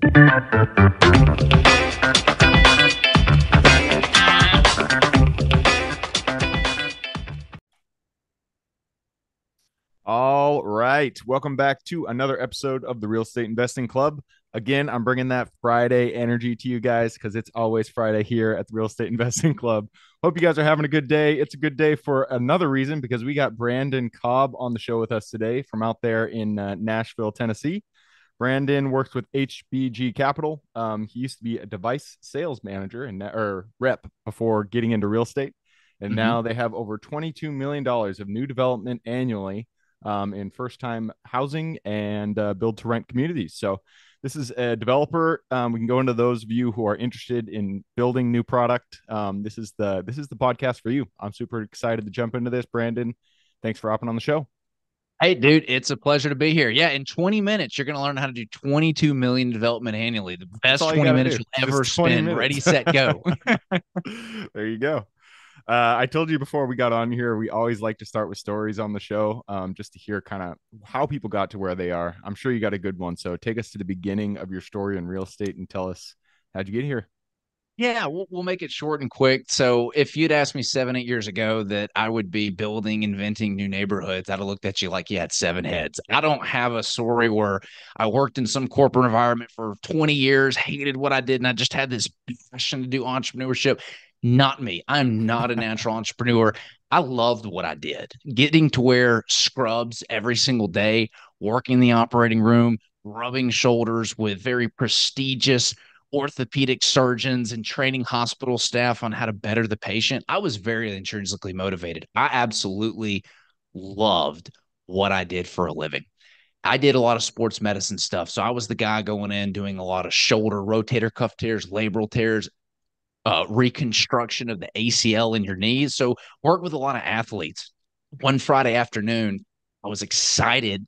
All right. Welcome back to another episode of the Real Estate Investing Club. Again, I'm bringing that Friday energy to you guys because it's always Friday here at the Real Estate Investing Club. Hope you guys are having a good day. It's a good day for another reason because we got Brandon Cobb on the show with us today from out there in Nashville, Tennessee. Brandon works with HBG Capital. He used to be a device sales manager or rep before getting into real estate. And now they have over $22 million of new development annually in first-time housing and build-to-rent communities. So this is a developer. We can go into those of you who are interested in building new product. This is the podcast for you. I'm super excited to jump into this. Brandon, thanks for hopping on the show. Hey, dude, it's a pleasure to be here. Yeah, in 20 minutes, you're going to learn how to do 22 million development annually. The best 20 minutes you'll ever spend. Ready, set, go. There you go. I told you before we got on here, we always like to start with stories on the show, just to hear kind of how people got to where they are. I'm sure you got a good one. So take us to the beginning of your story in real estate and tell us, how'd you get here? Yeah, we'll make it short and quick. So if you'd asked me 7, 8 years ago that I would be building, inventing new neighborhoods, I'd have looked at you like you had 7 heads. I don't have a story where I worked in some corporate environment for 20 years, hated what I did, and I just had this passion to do entrepreneurship. Not me. I'm not a natural entrepreneur. I loved what I did. Getting to wear scrubs every single day, working in the operating room, rubbing shoulders with very prestigious orthopedic surgeons and training hospital staff on how to better the patient. I was very intrinsically motivated. I absolutely loved what I did for a living. I did a lot of sports medicine stuff. So I was the guy going in doing a lot of shoulder rotator cuff tears, labral tears, reconstruction of the ACL in your knees. So work with a lot of athletes. One Friday afternoon, I was excited.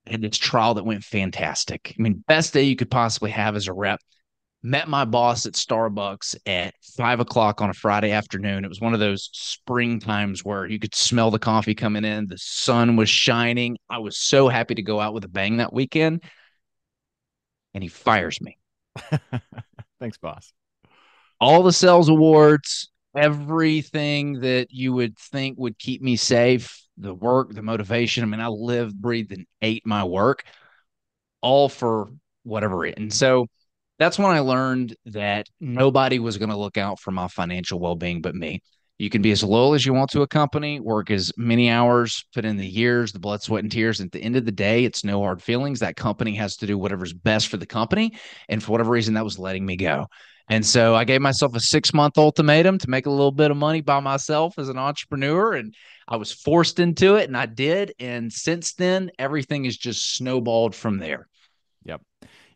I had this trial that went fantastic. I mean, best day you could possibly have as a rep. Met my boss at Starbucks at 5 o'clock on a Friday afternoon. It was one of those spring times where you could smell the coffee coming in. The sun was shining. I was so happy to go out with a bang that weekend. And he fires me. Thanks, boss. All the sales awards, everything that you would think would keep me safe, the work, the motivation. I mean, I lived, breathed, and ate my work, all for whatever reason. So that's when I learned that nobody was going to look out for my financial well-being but me. You can be as loyal as you want to a company, work as many hours, put in the years, the blood, sweat, and tears. And at the end of the day, it's no hard feelings. That company has to do whatever's best for the company. And for whatever reason, that was letting me go. And so I gave myself a 6-month ultimatum to make a little bit of money by myself as an entrepreneur. And I was forced into it, and I did. And since then, everything has just snowballed from there. Yep.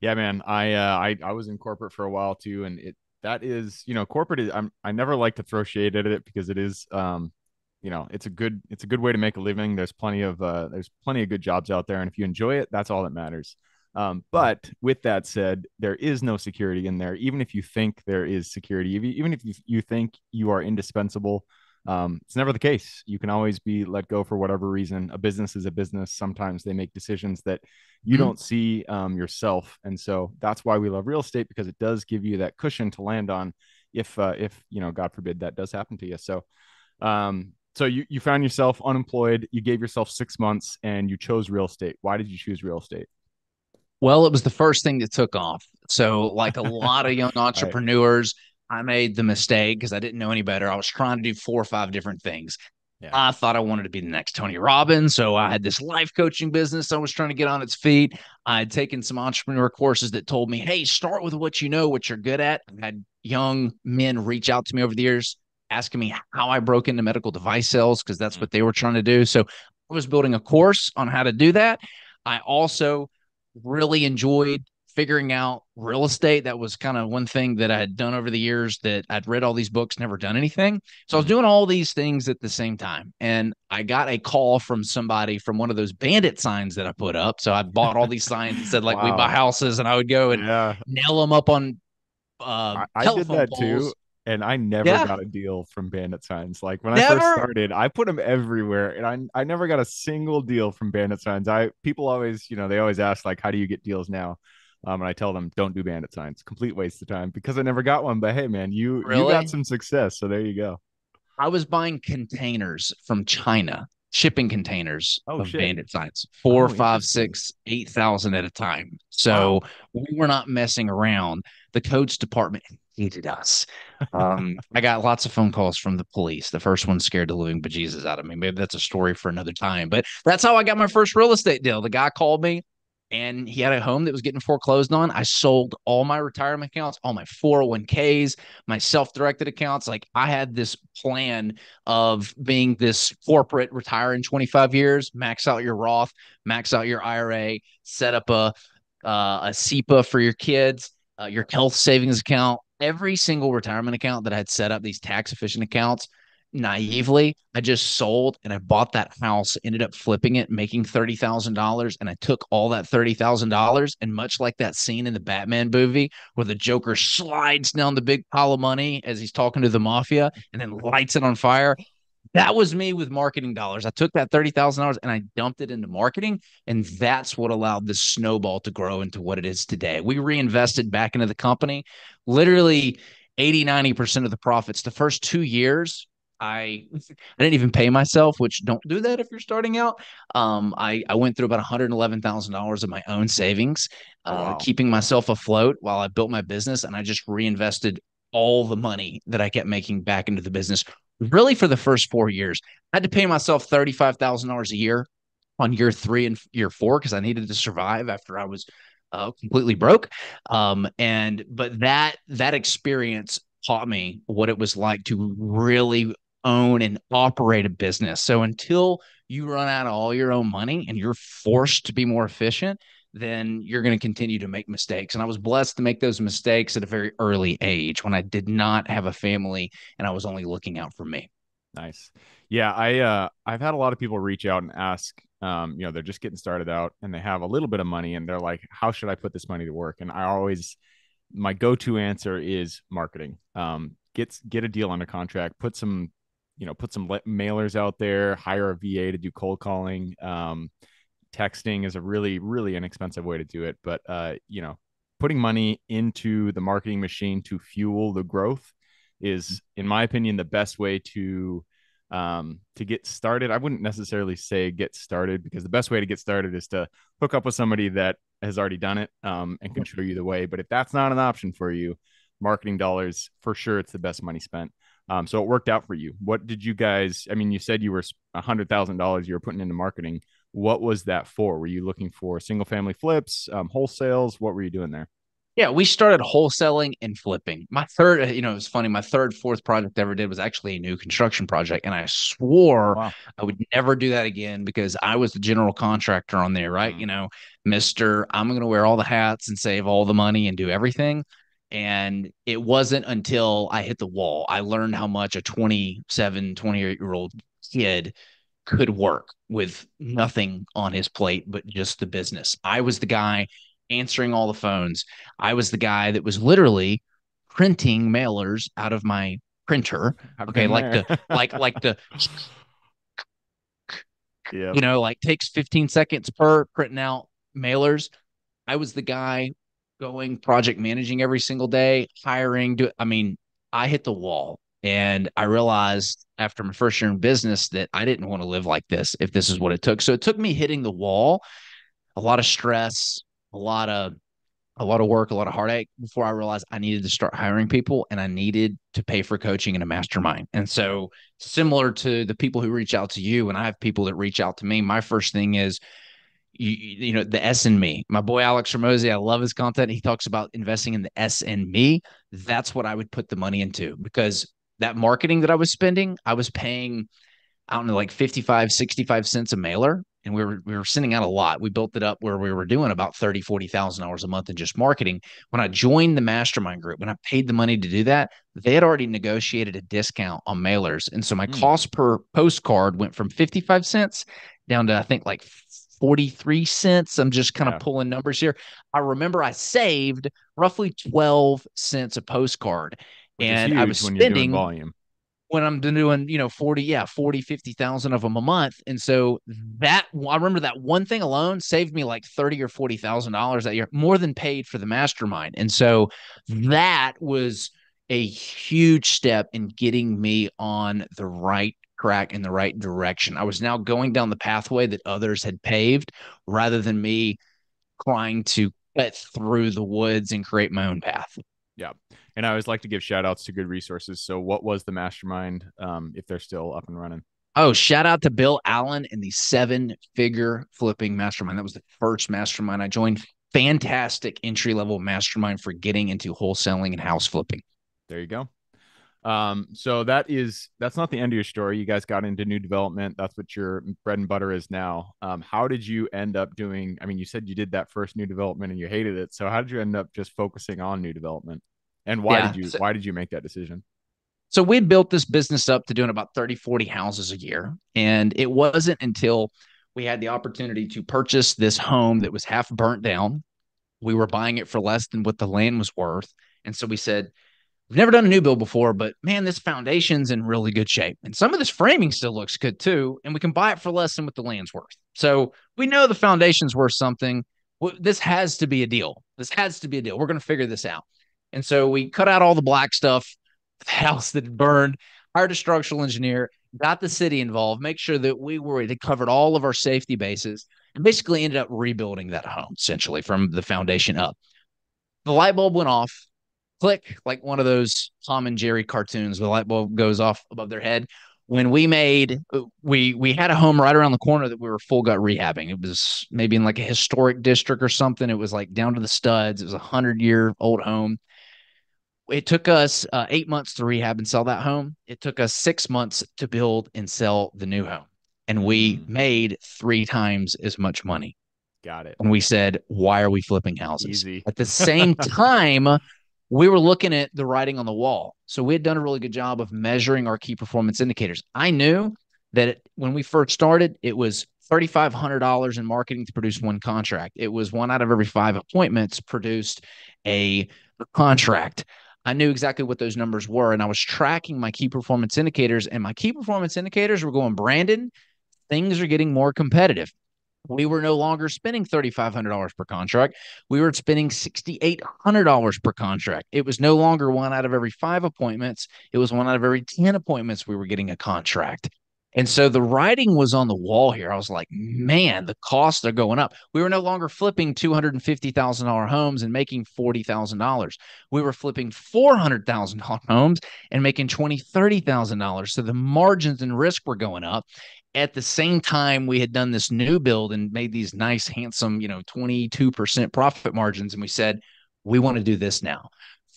Yeah, man. I was in corporate for a while too, and that is, corporate is, I never like to throw shade at it because it is, it's a good way to make a living. There's plenty of good jobs out there, and if you enjoy it, that's all that matters. But with that said, there is no security in there. Even if you think there is security, even if you think you are indispensable, it's never the case. You can always be let go for whatever reason. A business is a business. Sometimes they make decisions that you don't see yourself. And so that's why we love real estate, because it does give you that cushion to land on if God forbid that does happen to you. So, so you found yourself unemployed, you gave yourself 6 months and you chose real estate. Why did you choose real estate? Well, it was the first thing that took off. So like a lot of young entrepreneurs, I made the mistake because I didn't know any better. I was trying to do 4 or 5 different things. Yeah. I thought I wanted to be the next Tony Robbins. So I had this life coaching business I was trying to get on its feet. I had taken some entrepreneur courses that told me, hey, start with what you know, what you're good at. I had young men reach out to me over the years, asking me how I broke into medical device sales, because that's what they were trying to do. So I was building a course on how to do that. I also really enjoyed figuring out real estate. That was kind of one thing that I had done over the years, that I'd read all these books, never done anything. So I was doing all these things at the same time. And I got a call from somebody from one of those bandit signs that I put up. So I bought all these signs that said like, wow, we buy houses, and I would go and nail them up on I did that poles too. And I never got a deal from bandit signs. Like when I first started, I put them everywhere, and I never got a single deal from bandit signs. People always, they always ask like, how do you get deals now? And I tell them don't do bandit signs, complete waste of time because I never got one. But hey, man, you got Really? some success, so there you go. I was buying containers from China, shipping containers Oh of shit. bandit signs, four, Oh, five, interesting. six, 8,000 at a time. So Wow. we were not messing around. The codes department hated us. I got lots of phone calls from the police. The first one scared the living bejesus out of me. Maybe that's a story for another time, but that's how I got my first real estate deal. The guy called me and he had a home that was getting foreclosed on. I sold all my retirement accounts, all my 401ks, my self-directed accounts. Like I had this plan of being this corporate retire in 25 years, max out your Roth, max out your IRA, set up a SEPA for your kids, your health savings account, every single retirement account that I had set up, these tax efficient accounts. Naively, I just sold and I bought that house, ended up flipping it, making $30,000. And I took all that $30,000. And much like that scene in the Batman movie where the Joker slides down the big pile of money as he's talking to the mafia and then lights it on fire, that was me with marketing dollars. I took that $30,000 and I dumped it into marketing. And that's what allowed this snowball to grow into what it is today. We reinvested back into the company, literally 80, 90% of the profits. The first 2 years, I didn't even pay myself, which don't do that if you're starting out. I went through about $111,000 of my own savings, Oh wow. keeping myself afloat while I built my business. And I just reinvested all the money that I kept making back into the business really for the first 4 years. I had to pay myself $35,000 a year on year 3 and year 4 because I needed to survive after I was completely broke. But that experience taught me what it was like to really own and operate a business. So until you run out of all your own money and you're forced to be more efficient, then you're going to continue to make mistakes. And I was blessed to make those mistakes at a very early age when I did not have a family and I was only looking out for me. Nice. Yeah, I've had a lot of people reach out and ask, they're just getting started out and they have a little bit of money and they're like, how should I put this money to work? And I always my go-to answer is marketing. Get a deal under contract, put some mailers out there, hire a VA to do cold calling. Texting is a really, really inexpensive way to do it. But putting money into the marketing machine to fuel the growth is, in my opinion, the best way to get started. I wouldn't necessarily say get started because the best way to get started is to hook up with somebody that has already done it and can show you the way. But if that's not an option for you, marketing dollars for sure, it's the best money spent. So it worked out for you. What did you guys? I mean, you said you were $100,000 you were putting into marketing. What was that for? Were you looking for single family flips, wholesales? What were you doing there? Yeah, we started wholesaling and flipping. My third, it was funny. My third, fourth project I ever did was actually a new construction project. And I Oh swore wow. I would never do that again because I was the general contractor on there, right? Mm. Mr. I'm going to wear all the hats and save all the money and do everything. And it wasn't until I hit the wall, I learned how much a 27, 28-year-old kid could work with nothing on his plate but just the business. I was the guy answering all the phones. I was the guy that was literally printing mailers out of my printer. I've Okay, been there. like the Yep. like takes 15 seconds per printing out mailers. I was the guy going project managing every single day, hiring. I mean, I hit the wall and I realized after my first year in business that I didn't want to live like this if this is what it took. So it took me hitting the wall, a lot of stress, a lot of work, a lot of heartache before I realized I needed to start hiring people and I needed to pay for coaching in a mastermind. And so, similar to the people who reach out to you, and I have people that reach out to me, my first thing is, the S in me. My boy Alex Ramosi, I love his content. He talks about investing in the S in me. That's what I would put the money into because that marketing that I was spending, I was paying I don't know, like 55, 65 cents a mailer. And we were sending out a lot. We built it up where we were doing about 30, $40,000 a month in just marketing. When I joined the mastermind group, when I paid the money to do that, they had already negotiated a discount on mailers. And so my Mm. cost per postcard went from 55 cents down to I think like 43 cents. I'm just kind of Yeah. pulling numbers here. I remember I saved roughly 12 cents a postcard Which is and I was huge when you're doing spending volume. when I'm doing, 40, 50,000 of them a month. And so that I remember that one thing alone saved me like 30 or $40,000 that year, more than paid for the mastermind. And so that was a huge step in getting me on the right track in the right direction. I was now going down the pathway that others had paved rather than me trying to cut through the woods and create my own path. Yeah. And I always like to give shout outs to good resources. So what was the mastermind, if they're still up and running? Oh, shout out to Bill Allen and the 7-figure flipping mastermind. That was the first mastermind I joined. Fantastic entry level mastermind for getting into wholesaling and house flipping. There you go. So that's not the end of your story. You guys got into new development. That's what your bread and butter is now. How did you end up doing? I mean, you said you did that first new development and you hated it. So how did you end up just focusing on new development? And why Yeah. did you why did you make that decision? So we'd built this business up to doing about 30, 40 houses a year. And it wasn't until we had the opportunity to purchase this home that was half burnt down. We were buying it for less than what the land was worth. And so we said, we've never done a new build before, but man, this foundation's in really good shape. And some of this framing still looks good too. And we can buy it for less than what the land's worth. So we know the foundation's worth something. This has to be a deal. This has to be a deal. We're going to figure this out. And so we cut out all the black stuff, the house that burned, hired a structural engineer, got the city involved, make sure that they covered all of our safety bases, and basically ended up rebuilding that home essentially from the foundation up. The light bulb went off, click, like one of those Tom and Jerry cartoons. The light bulb goes off above their head. When we had a home right around the corner that we were full gut rehabbing. It was maybe in like a historic district or something. It was like down to the studs. It was 100-year-old home. It took us 8 months to rehab and sell that home. It took us 6 months to build and sell the new home. And we made 3 times as much money. Got it. And we said, why are we flipping houses? Easy. At the same time, we were looking at the writing on the wall. So we had done a really good job of measuring our key performance indicators. I knew that when we first started, it was $3,500 in marketing to produce one contract. It was 1 out of every 5 appointments produced a contract. I knew exactly what those numbers were, and I was tracking my key performance indicators, and my key performance indicators were going, Brandon, things are getting more competitive. We were no longer spending $3,500 per contract. We were spending $6,800 per contract. It was no longer 1 out of every 5 appointments. It was 1 out of every 10 appointments we were getting a contract. And so the writing was on the wall here. I was like, man, the costs are going up. We were no longer flipping $250,000 homes and making $40,000. We were flipping $400,000 homes and making $20,000, $30,000. So the margins and risk were going up. At the same time, we had done this new build and made these nice, handsome, 22% profit margins. And we said, we want to do this now.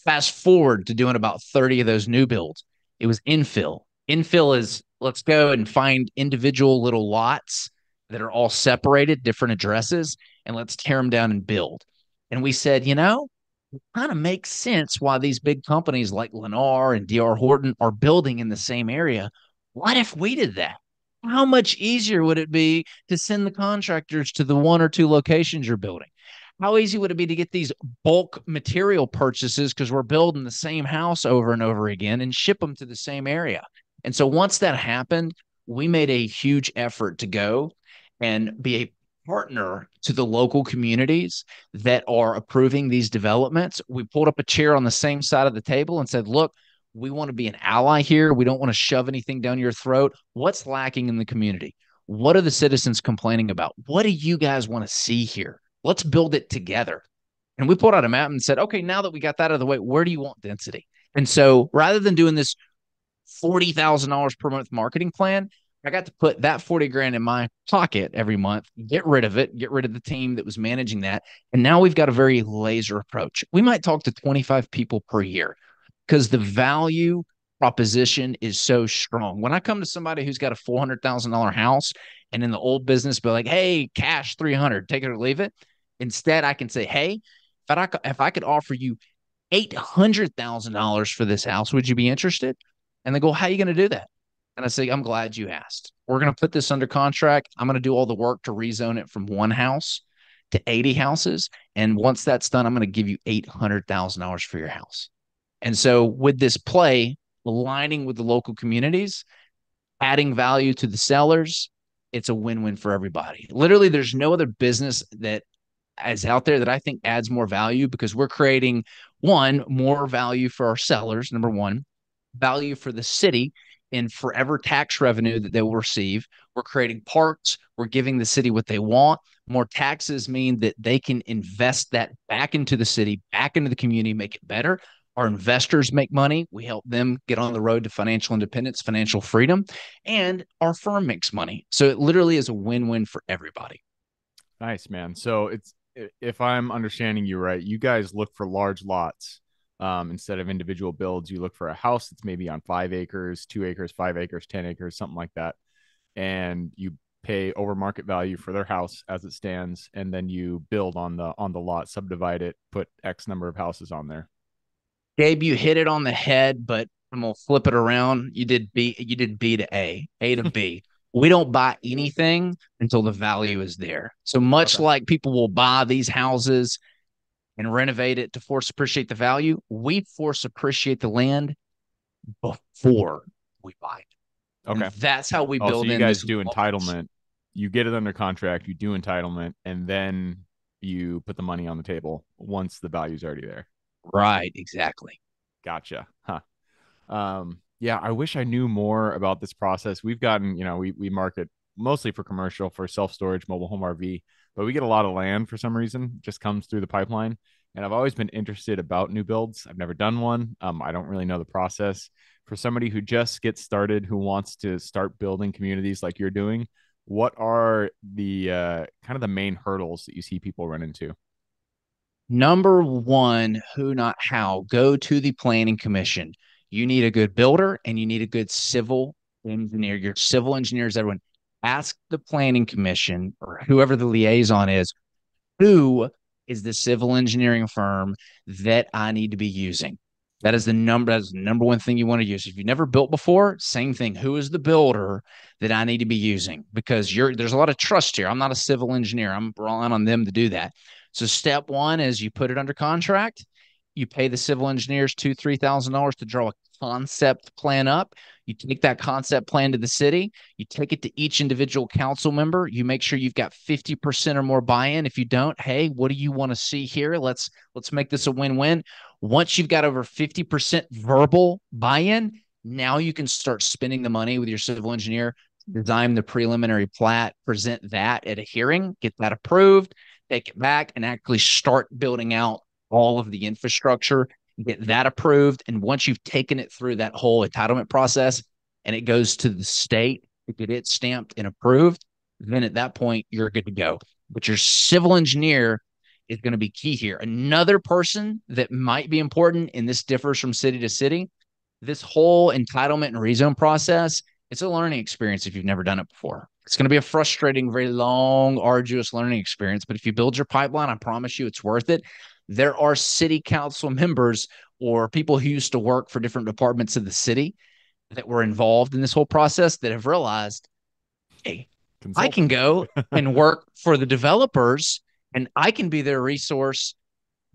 Fast forward to doing about 30 of those new builds. It was infill. Infill is let's go and find individual little lots that are all separated, different addresses, and let's tear them down and build. And we said, it kind of makes sense why these big companies like Lennar and DR Horton are building in the same area. What if we did that? How much easier would it be to send the contractors to the 1 or 2 locations you're building? How easy would it be to get these bulk material purchases because we're building the same house over and over again and ship them to the same area? And so once that happened, we made a huge effort to go and be a partner to the local communities that are approving these developments. We pulled up a chair on the same side of the table and said, look, we want to be an ally here. We don't want to shove anything down your throat. What's lacking in the community? What are the citizens complaining about? What do you guys want to see here? Let's build it together. And we pulled out a map and said, okay, now that we got that out of the way, where do you want density? And so rather than doing this $40,000 per month marketing plan, I got to put that 40 grand in my pocket every month, get rid of it, get rid of the team that was managing that. And now we've got a very laser approach. We might talk to 25 people per year because the value proposition is so strong. When I come to somebody who's got a $400,000 house and in the old business, be like, hey, cash 300, take it or leave it. Instead, I can say, hey, if I could offer you $800,000 for this house, would you be interested? And they go, how are you going to do that? And I say, I'm glad you asked. We're going to put this under contract. I'm going to do all the work to rezone it from 1 house to 80 houses. And once that's done, I'm going to give you $800,000 for your house. And so with this play, aligning with the local communities, adding value to the sellers. It's a win-win for everybody. Literally, there's no other business that is out there that I think adds more value, because we're creating, one, more value for our sellers, number one, value for the city in forever tax revenue that they will receive. We're creating parks. We're giving the city what they want. More taxes mean that they can invest that back into the city, back into the community, make it better. Our investors make money. We help them get on the road to financial independence, financial freedom, and our firm makes money. So it literally is a win-win for everybody. Nice, man. So it's, if I'm understanding you right, you guys look for large lots. Instead of individual builds, you look for a house that's maybe on 5 acres, 2 acres, 5 acres, 10 acres, something like that. And you pay over market value for their house as it stands. And then you build on the lot, subdivide it, put X number of houses on there. Gabe, you hit it on the head, but I'm gonna flip it around. You did B to A, A to B. We don't buy anything until the value is there. So much Okay. like people will buy these houses and renovate it to force appreciate the value, we force appreciate the land before we buy it. And Okay. that's how we Oh, so build you in guys this do large. entitlement. You get it under contract, you do entitlement, and then you put the money on the table once the value's already there. Right, exactly. Gotcha. Huh. Yeah, I wish I knew more about this process. We've gotten, we market mostly for commercial, for self-storage, mobile home RV, but we get a lot of land for some reason, just comes through the pipeline. And I've always been interested about new builds. I've never done one. I don't really know the process. For somebody who just gets started, who wants to start building communities like you're doing, what are the kind of the main hurdles that you see people run into? Number one, who, not how, go to the planning commission. You need a good builder and you need a good civil engineer. Your civil engineers, everyone, ask the planning commission or whoever the liaison is, who is the civil engineering firm that I need to be using? That's the number one thing you want to use. If you've never built before, same thing. Who is the builder that I need to be using? Because there's a lot of trust here. I'm not a civil engineer. I'm relying on them to do that. So step one is you put it under contract. You pay the civil engineers $2,000-3,000 to draw a concept plan up. You take that concept plan to the city. You take it to each individual council member. You make sure you've got 50% or more buy-in. If you don't, hey, what do you want to see here? Let's make this a win-win. Once you've got over 50% verbal buy-in, now you can start spending the money with your civil engineer, design the preliminary plat, present that at a hearing, get that approved, take it back, and actually start building out all of the infrastructure, get that approved. And once you've taken it through that whole entitlement process and it goes to the state to get it stamped and approved, then at that point, you're good to go. But your civil engineer is going to be key here. Another person that might be important, and this differs from city to city, this whole entitlement and rezone process, it's a learning experience if you've never done it before. It's going to be a frustrating, very long, arduous learning experience. But if you build your pipeline, I promise you it's worth it. There are city council members or people who used to work for different departments of the city that were involved in this whole process that have realized, hey, I can Consulting. go and work for the developers and I can be their resource.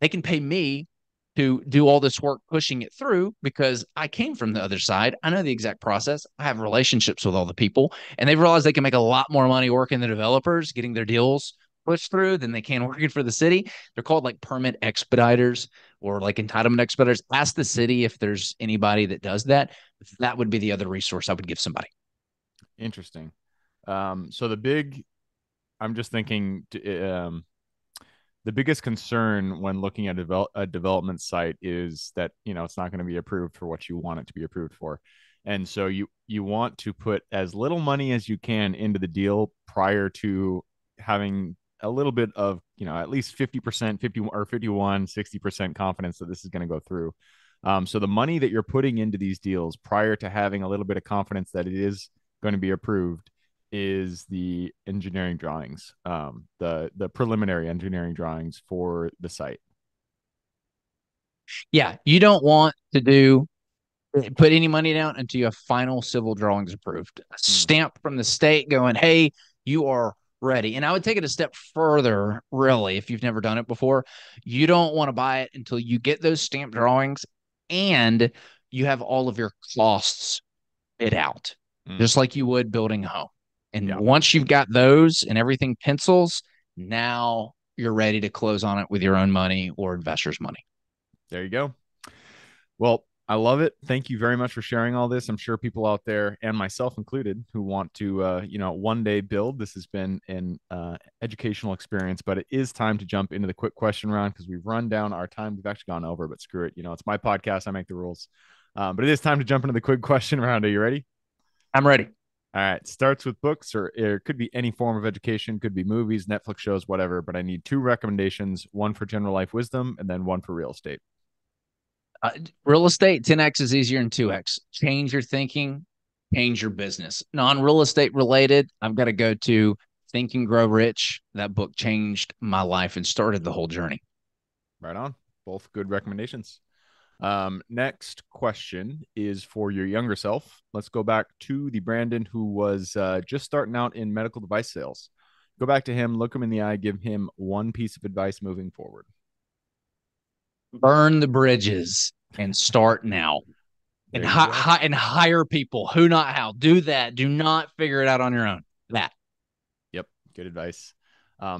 They can pay me to do all this work pushing it through because I came from the other side. I know the exact process. I have relationships with all the people, and they've realized they can make a lot more money working the developers, getting their deals pushed through than they can working for the city. They're called like permit expediters or like entitlement expediters. Ask the city if there's anybody that does that. That would be the other resource I would give somebody. Interesting. So the big, I'm just thinking, the biggest concern when looking at a development site is that it's not going to be approved for what you want it to be approved for, and so you want to put as little money as you can into the deal prior to having a little bit of at least 50%, 50 or 51, 60% confidence that this is going to go through. So the money that you're putting into these deals prior to having a little bit of confidence that it is going to be approved is the engineering drawings, the preliminary engineering drawings for the site. Yeah, you don't want to do put any money down until you have final civil drawings approved. A Mm. stamp from the state going, hey, you are ready. And I would take it a step further, really, if you've never done it before. You don't want to buy it until you get those stamp drawings and you have all of your costs bid out, Mm, just like you would building a home. And yeah, once you've got those and everything pencils, now you're ready to close on it with your own money or investors' money. there you go. Well, I love it. Thank you very much for sharing all this. I'm sure people out there, and myself included, who want to, one day build. This has been an educational experience, but it is time to jump into the quick question round because we've run down our time. We've actually gone over, but screw it. It's my podcast. I make the rules. But it is time to jump into the quick question round. Are you ready? I'm ready. All right. Starts with books, or it could be any form of education, could be movies, Netflix shows, whatever. But I need two recommendations: one for general life wisdom, and then one for real estate. Uh, Real estate, 10x is easier than 2x. Change your thinking, change your business. Non real estate related, I've got to go to Think and Grow Rich. That book changed my life and started the whole journey. Right on. Both good recommendations. Next question is for your younger self. Let's go back to the Brandon who was just starting out in medical device sales. Go back to him, look him in the eye, give him one piece of advice moving forward. Burn the bridges and start now. And There you go. and hire people. Who, not how. Do that. Do not figure it out on your own. That. Yep, good advice.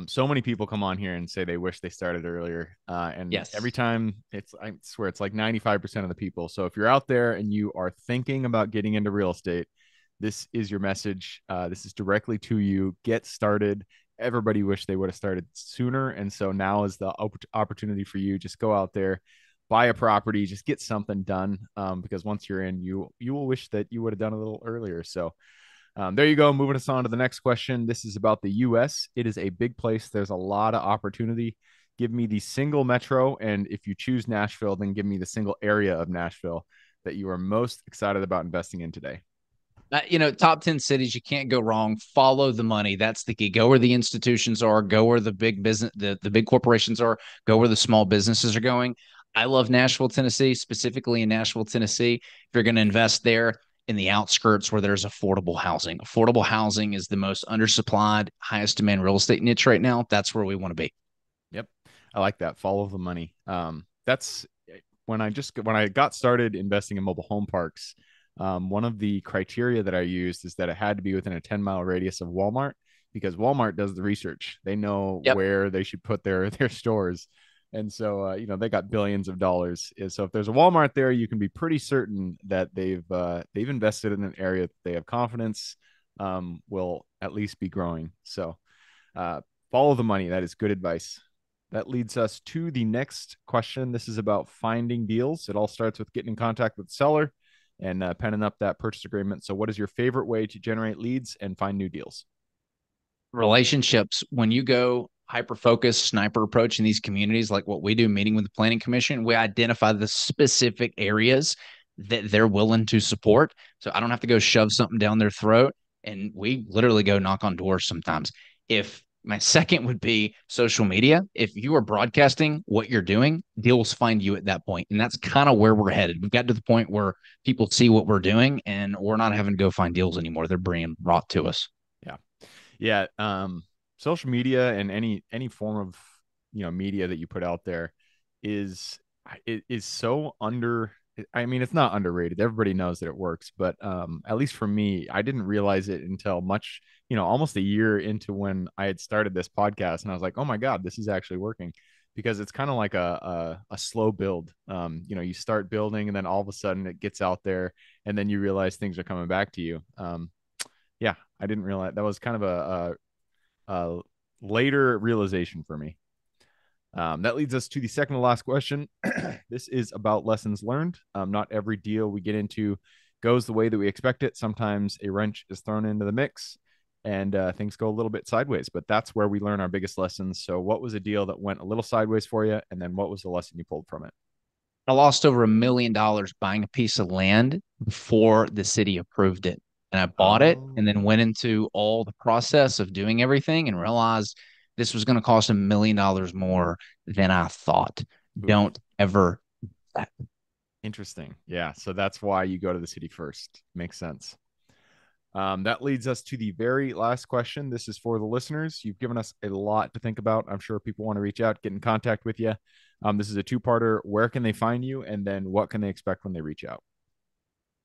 So many people come on here and say they wish they started earlier. And every Yes. time I swear it's like 95% of the people. So if you're out there and you are thinking about getting into real estate, this is your message. This is directly to you. Get started. Everybody wish they would have started sooner. And so now is the opportunity for you. Just go out there, buy a property, just get something done. Because once you're in, you will wish that you would have done a little earlier. So there you go. Moving us on to the next question. This is about the U.S. It is a big place. There's a lot of opportunity. Give me the single metro. And if you choose Nashville, then give me the single area of Nashville that you are most excited about investing in today. Top 10 cities, you can't go wrong. Follow the money. That's the key. Go where the institutions are, go where the big business, the big corporations are, go where the small businesses are going. I love Nashville, Tennessee, specifically in Nashville, Tennessee. If you're going to invest there in the outskirts where there's affordable housing, affordable housing is the most undersupplied, highest demand real estate niche right now. That's where we want to be. Yep. I like that. Follow the money. That's when I got started investing in mobile home parks. One of the criteria that I used is that it had to be within a 10-mile radius of Walmart because Walmart does the research. They know Yep. where they should put their stores. And so, they got billions of dollars. So if there's a Walmart there, you can be pretty certain that they've invested in an area that they have confidence will at least be growing. So uh, follow the money. That is good advice. That leads us to the next question. This is about finding deals. It all starts with getting in contact with the seller and penning up that purchase agreement. So, what is your favorite way to generate leads and find new deals? Relationships. When you go hyper focused sniper approach in these communities, like what we do, meeting with the planning commission, we identify the specific areas that they're willing to support. So I don't have to go shove something down their throat. And we literally go knock on doors sometimes. If my second would be social media. If you are broadcasting what you're doing, deals find you at that point. And that's kind of where we're headed. We've got to the point where people see what we're doing and we're not having to go find deals anymore. They're being brought to us. Yeah. Yeah. Social media and any form of media that you put out there is it is so under. I mean, it's not underrated. Everybody knows that it works, but at least for me, I didn't realize it until almost a year into when I had started this podcast, and I was like, oh my god, this is actually working. Because it's kind of like a slow build. You start building, and then all of a sudden it gets out there, and then you realize things are coming back to you. Yeah, I didn't realize that was kind of a later realization for me. That leads us to the second to last question. This is about lessons learned. Not every deal we get into goes the way that we expect it. Sometimes a wrench is thrown into the mix and things go a little bit sideways, but that's where we learn our biggest lessons. So, what was a deal that went a little sideways for you? And then what was the lesson you pulled from it? I lost over $1 million buying a piece of land before the city approved it. And I bought it and Oh, then went into all the process of doing everything and realized this was going to cost $1 million more than I thought. oof. Don't ever do that. Interesting. Yeah. So that's why you go to the city first. Makes sense. That leads us to the very last question. This is for the listeners. You've given us a lot to think about. I'm sure people want to reach out, get in contact with you. This is a two-parter. Where can they find you? And then what can they expect when they reach out?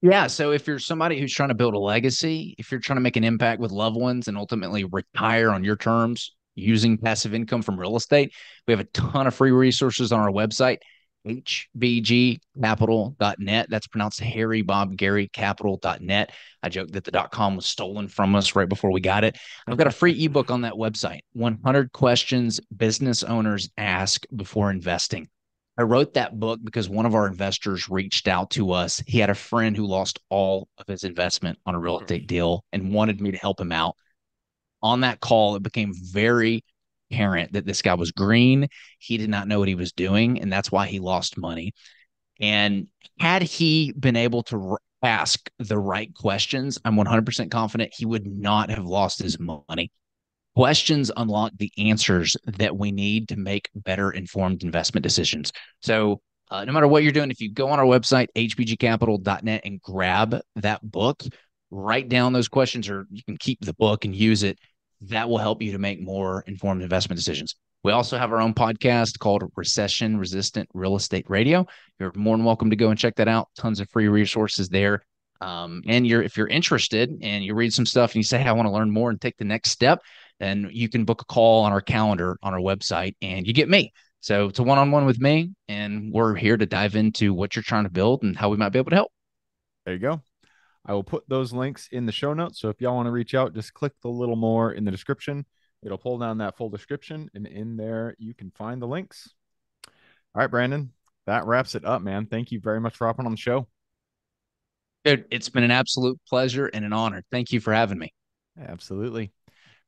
Yeah. So if you're somebody who's trying to build a legacy, if you're trying to make an impact with loved ones and ultimately retire on your terms using passive income from real estate, we have a ton of free resources on our website, hbgcapital.net. That's pronounced Harry Bob Gary Capital.net. I joked that the .com was stolen from us right before we got it. I've got a free ebook on that website, 100 questions business owners ask before investing. I wrote that book because one of our investors reached out to us. He had a friend who lost all of his investment on a real estate deal and wanted me to help him out. On that call, it became very apparent that this guy was green. He did not know what he was doing, and that's why he lost money. And had he been able to ask the right questions, I'm 100% confident he would not have lost his money. Questions unlock the answers that we need to make better informed investment decisions. So, no matter what you're doing, if you go on our website, hbgcapital.net, and grab that book, write down those questions, or you can keep the book and use it. That will help you to make more informed investment decisions. We also have our own podcast called Recession Resistant Real Estate Radio. You're more than welcome to go and check that out. Tons of free resources there. And if you're interested and you read some stuff and you say, hey, I want to learn more and take the next step, then you can book a call on our calendar on our website and you get me. So it's a one-on-one with me, and we're here to dive into what you're trying to build and how we might be able to help. There you go. I will put those links in the show notes. So if y'all want to reach out, just click the little more in the description. It'll pull down that full description, and in there you can find the links. All right, Brandon, that wraps it up, man. Thank you very much for hopping on the show. Dude, it's been an absolute pleasure and an honor. Thank you for having me. Absolutely.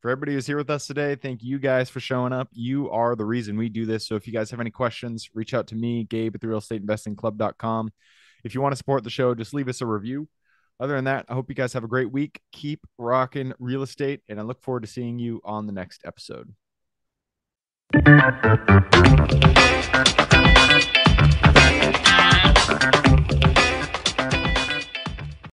For everybody who's here with us today, thank you guys for showing up. You are the reason we do this. So if you guys have any questions, reach out to me, Gabe at therealestateinvestingclub.com. If you want to support the show, just leave us a review. Other than that, I hope you guys have a great week. Keep rocking real estate, and I look forward to seeing you on the next episode.